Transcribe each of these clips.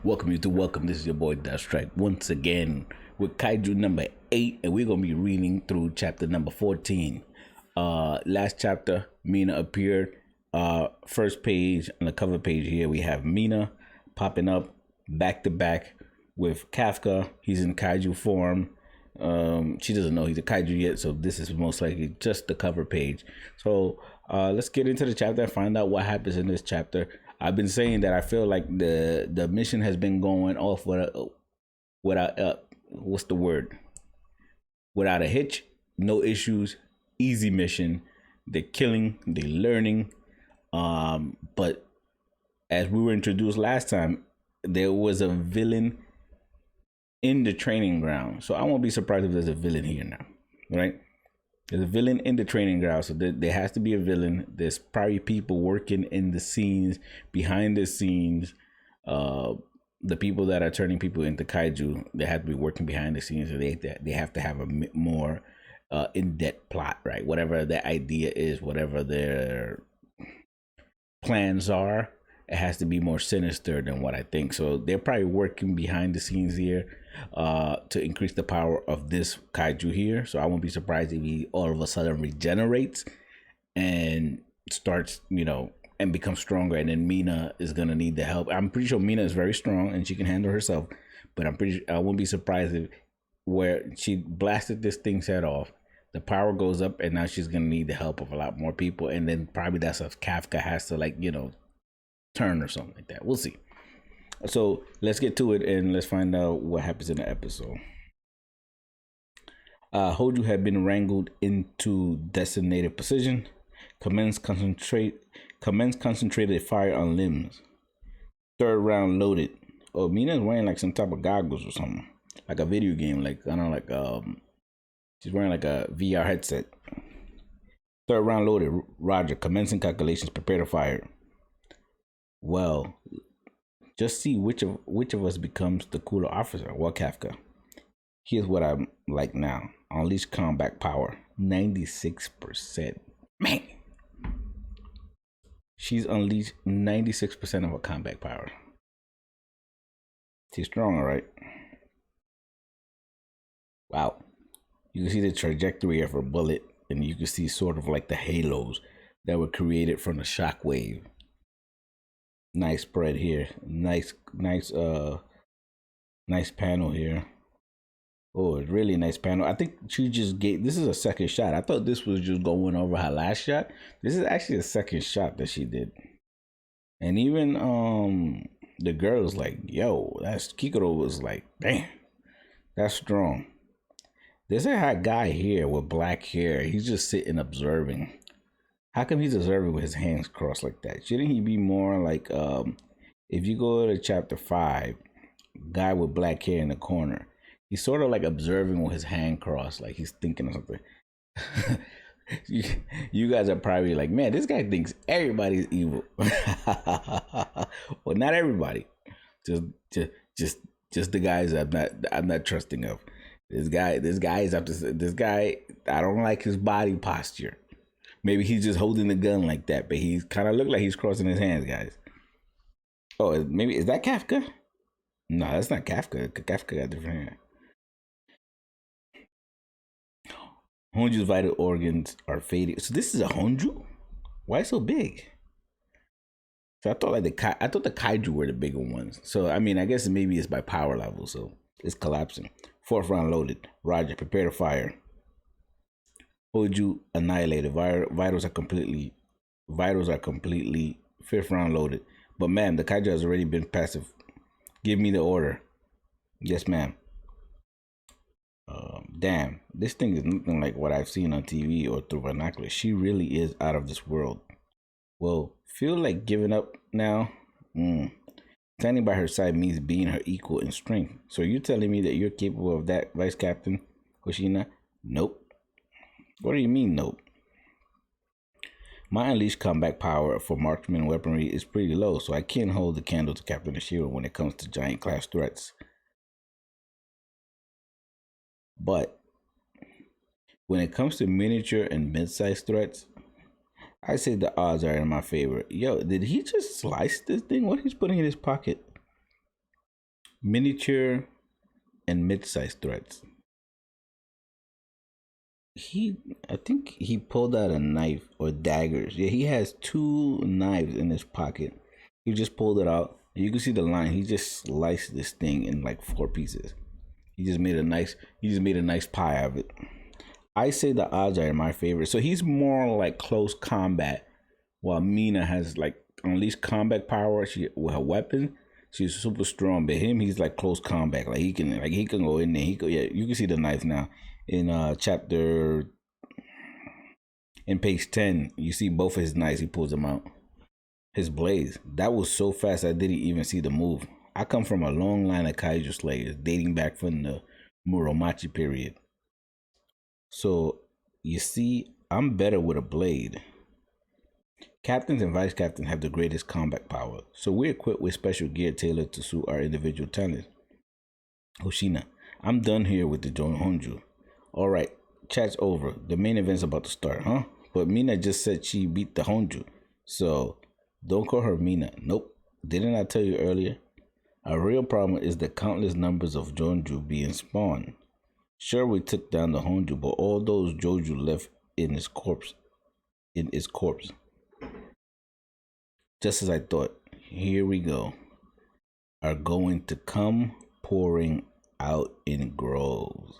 Welcome. This is your boy Dash Strike once again with Kaiju number 8, and we're gonna be reading through chapter number 14. Last chapter, Mina appeared. First page on the cover page here, we have Mina popping up back to back with Kafka. He's in Kaiju form. She doesn't know he's a Kaiju yet, so this is most likely just the cover page. So let's get into the chapter and find out what happens in this chapter. I've been saying that I feel like the mission has been going off without what's the word? Without a hitch, no issues, easy mission. They're killing, they're learning. But as we were introduced last time, there was a villain in the training ground. So I won't be surprised if there's a villain here now, right? There's a villain in the training ground, so there has to be a villain. There's probably people working in the scenes, behind the scenes. The people that are turning people into kaiju, they have to be working behind the scenes. So they have to have a more in-depth plot, right? Whatever the idea is, whatever their plans are, it has to be more sinister than what I think. So they're probably working behind the scenes here to increase the power of this kaiju here. So I won't be surprised if he all of a sudden regenerates and starts, and becomes stronger. And then Mina is gonna need the help. I'm pretty sure Mina is very strong and she can handle herself. But I won't be surprised if where she blasted this thing's head off, the power goes up, and now she's gonna need the help of a lot more people. And then probably that's if Kafka has to turn or something like that. We'll see. So let's get to it and let's find out what happens in the episode. Hoju had been wrangled into designated position. Commence concentrated fire on limbs. Third round loaded. Oh, Mina's wearing like some type of goggles or something, like a video game. She's wearing like a VR headset. Third round loaded. Roger. Commencing calculations. Prepare to fire. Well, just see which of us becomes the cooler officer. Well, Kafka, here's what I'm like now. Unleash combat power. 96%. Man. She's unleashed 96% of her combat power. She's strong, all right? Wow. You can see the trajectory of her bullet, and you can see sort of like the halos that were created from the shockwave. Nice spread here. Nice panel here. Oh, it's really nice panel. I think she just this is a second shot. I thought this was just going over her last shot. This is actually a second shot that she did. And even the girl was like, yo, Kikoro was like, damn, that's strong. There's a hot guy here with black hair. He's just sitting observing. How come he's observing with his hands crossed like that? Shouldn't he be more like, if you go to chapter 5, guy with black hair in the corner, he's sort of like observing with his hand crossed, like he's thinking of something. you guys are probably like, man, this guy thinks everybody's evil. Well, not everybody. Just the guys I'm not trusting of. This guy is up to this guy. I don't like his body posture. Maybe he's just holding the gun like that, but he kind of look like he's crossing his hands, guys. Oh, maybe is that Kafka? No, that's not Kafka. Kafka got different hair. Honju's vital organs are fading. So this is a Honju? Why so big? So I thought the kaiju were the bigger ones. So I mean, I guess maybe it's by power level. So it's collapsing. Fourth round loaded. Roger. Prepare to fire. Honju annihilated. Vitals are completely. Fifth round loaded. But ma'am, the kaiju has already been passive. Give me the order. Yes, ma'am. Damn, this thing is nothing like what I've seen on TV or through binoculars. She really is out of this world. Well, feel like giving up now? Standing by her side means being her equal in strength. So you're telling me that you're capable of that, Vice Captain Hoshina? Nope. What do you mean, nope? My unleashed combat power for marksman weaponry is pretty low, so I can't hold the candle to Captain Ashiro when it comes to giant class threats. But when it comes to miniature and mid-sized threats, I say the odds are in my favor. Yo, did he just slice this thing? What he's putting in his pocket? Miniature and mid-sized threats. I think he pulled out a knife or daggers. Yeah, he has two knives in his pocket. He just pulled it out. You can see the line. He just sliced this thing in like four pieces. He just made a nice pie of it. I say the odds are in my favor. So he's more like close combat, while Mina has like unleashed combat power. She with her weapon, she's super strong. But he's like close combat. He can go in there. Yeah, you can see the knife now in chapter in page 10. You see both of his knives. He pulls them out. His blades. That was so fast I didn't even see the move. I come from a long line of kaiju slayers dating back from the Muromachi period. So you see, I'm better with a blade. Captains and vice captains have the greatest combat power, so we're equipped with special gear tailored to suit our individual talents. Hoshina, I'm done here with the Honju. Alright, chat's over. The main event's about to start, huh? But Mina just said she beat the Honju, so don't call her Mina. Nope. Didn't I tell you earlier? Our real problem is the countless numbers of Jonju being spawned. Sure, we took down the Honju, but all those Joju left in his corpse. Just as I thought. Here we go. Are going to come pouring out in groves.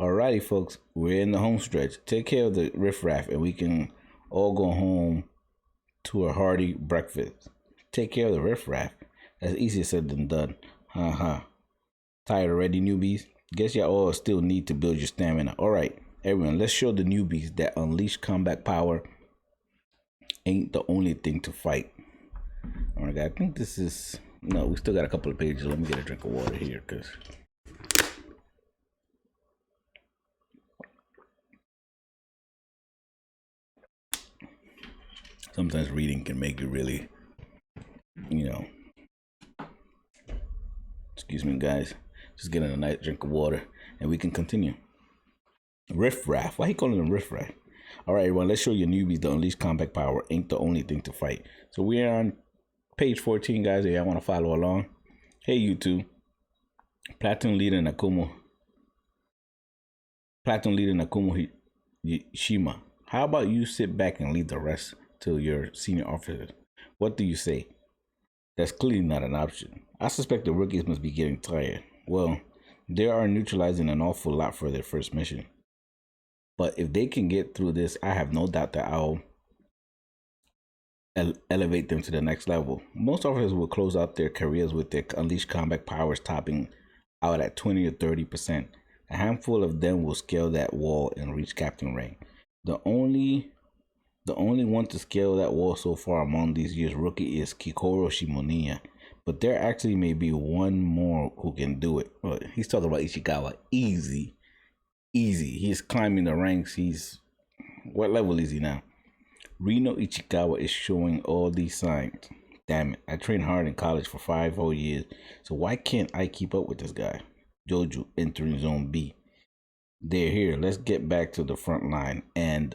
Alrighty, folks. We're in the home stretch. Take care of the riffraff and we can all go home to a hearty breakfast. Take care of the riffraff. That's easier said than done. Haha. Tired already, newbies? Guess y'all all still need to build your stamina. Alright, everyone, let's show the newbies that unleashed combat power ain't the only thing to fight. Alright, I think this is... No, we still got a couple of pages. Let me get a drink of water here, because... sometimes reading can make you really, excuse me, guys. Just getting a nice drink of water, and we can continue. Riffraff. Why he calling them riffraff? All right, everyone. Let's show you newbies the unleashed combat power ain't the only thing to fight. So we are on page 14, guys. If y'all want to follow along. Hey, you two. Platoon leader Nakumo Shima. How about you sit back and leave the rest to your senior officers? What do you say? That's clearly not an option. I suspect the rookies must be getting tired. Well, they are neutralizing an awful lot for their first mission. But if they can get through this, I have no doubt that I'll elevate them to the next level. Most officers will close out their careers with their unleashed combat powers topping out at 20 or 30%. A handful of them will scale that wall and reach captain rank. The only one to scale that wall so far among these year's rookie is Kikoro Shimoniya. But there actually may be one more who can do it. He's talking about Ichigawa. Easy. He's climbing the ranks. What level is he now? Rino Ichigawa is showing all these signs. Damn it. I trained hard in college for 5 whole years. So why can't I keep up with this guy? Joju entering zone B. They're here. Let's get back to the front line. And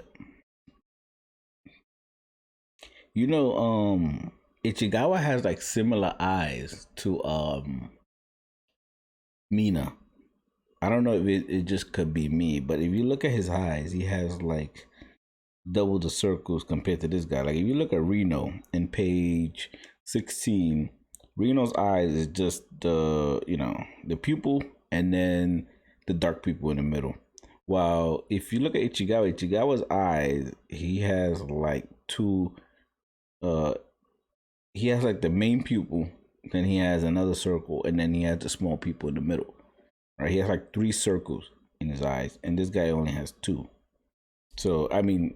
Ichigawa has like similar eyes to Mina. I don't know if it just could be me, but if you look at his eyes, he has like double the circles compared to this guy. Like if you look at Reno in page 16, Reno's eyes is just the pupil and then the dark pupil in the middle. While if you look at Ichigawa's eyes, he has like two he has like the main pupil, then he has another circle, and then he has the small pupil in the middle. Right? He has like 3 circles in his eyes, and this guy only has 2. So I mean,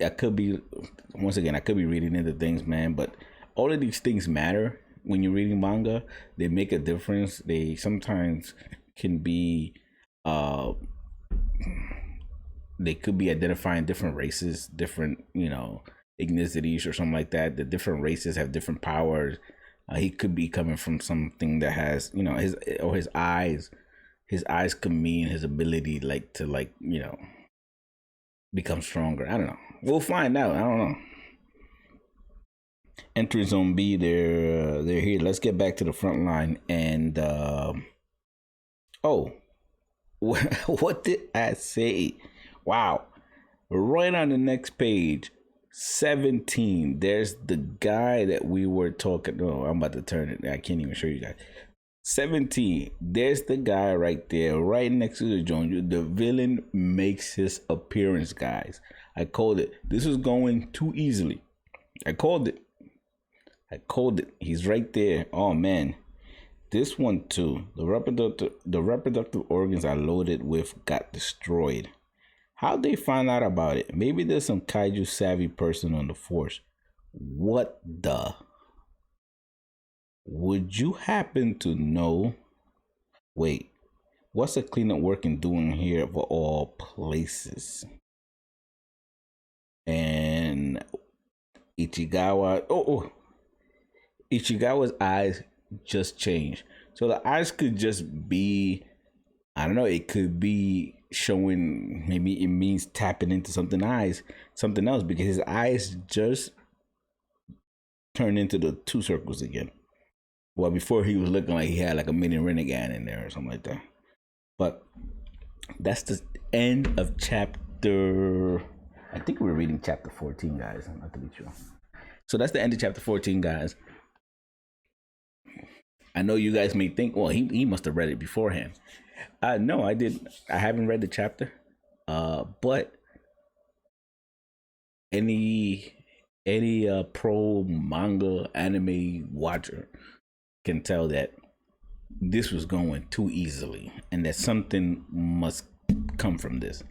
I could be reading into things, man, but all of these things matter when you're reading manga. They make a difference. They sometimes can be they could be identifying different races, different ethnicities or something like that. The different races have different powers. He could be coming from something that has his eyes could mean his ability to become stronger. I don't know. We'll find out. I don't know. Entry Zone B, they're here. Let's get back to the front line. And oh, what did I say? Wow. Right on the next page, 17. There's the guy that we were talking. Oh, I'm about to turn it. I can't even show you guys. 17. There's the guy right there, right next to the joint. The villain makes his appearance, guys. I called it. This is going too easily. I called it. He's right there. Oh man. This one too. The reproductive organs I loaded with got destroyed. How'd they find out about it? Maybe there's some kaiju savvy person on the force. What the? Would you happen to know? Wait, what's the cleanup working doing here of all places? And Ichigawa. Oh, Ichigawa's eyes just changed. So the eyes could just be, I don't know, it could be showing, maybe it means tapping into something else, because his eyes just turned into the two circles again. Well, before he was looking like he had like a mini renegade in there or something like that. But that's the end of chapter. I think we're reading chapter 14, guys. I'm not to be sure. So that's the end of chapter 14, guys. I know you guys may think, well, he must have read it beforehand. No, I didn't. I haven't read the chapter. But any pro manga anime watcher can tell that this was going too easily, and that something must come from this.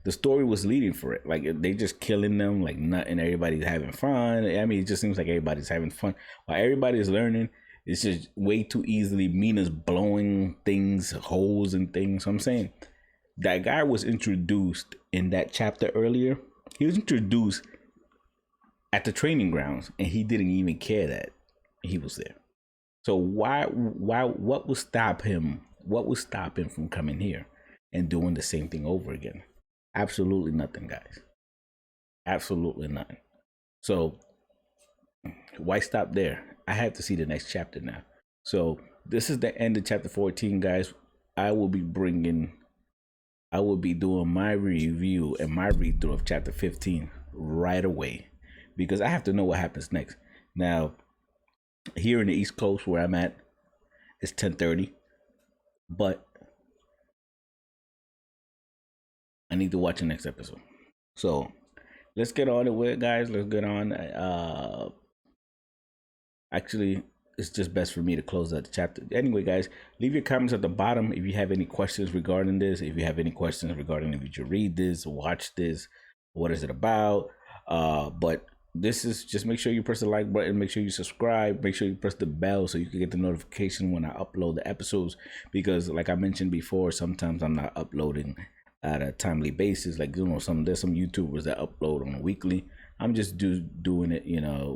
The story was leading for it. Like, they just killing them like nothing. Everybody's having fun. I mean, it just seems like everybody's having fun while everybody's learning. It's just way too easily. Mina's blowing things, holes and things. So I'm saying that guy was introduced in that chapter earlier. He was introduced at the training grounds, and he didn't even care that he was there. So why what would stop him? What would stop him from coming here and doing the same thing over again? Absolutely nothing, guys. Absolutely nothing. So why stop there? I have to see the next chapter now. So this is the end of chapter 14, guys. I will be doing my review and my read through of chapter 15 right away, because I have to know what happens next. Now, here in the East Coast where I'm at, it's 10:30, but I need to watch the next episode. So let's get on with it, guys. Let's get on. Actually, it's just best for me to close out the chapter. Anyway, guys, leave your comments at the bottom if you have any questions regarding this. If you have any questions regarding if you read this, watch this, what is it about? But this is just, make sure you press the like button, make sure you subscribe, make sure you press the bell so you can get the notification when I upload the episodes. Because like I mentioned before, sometimes I'm not uploading at a timely basis. Like, there's some YouTubers that upload on a weekly. I'm just doing it,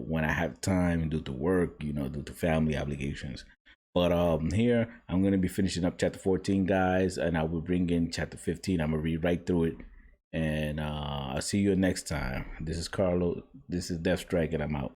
when I have time and due to work, due to family obligations. But here I'm gonna be finishing up chapter 14, guys, and I will bring in chapter 15. I'm gonna read right through it, and I'll see you next time. This is Carlo. This is Death Strike, and I'm out.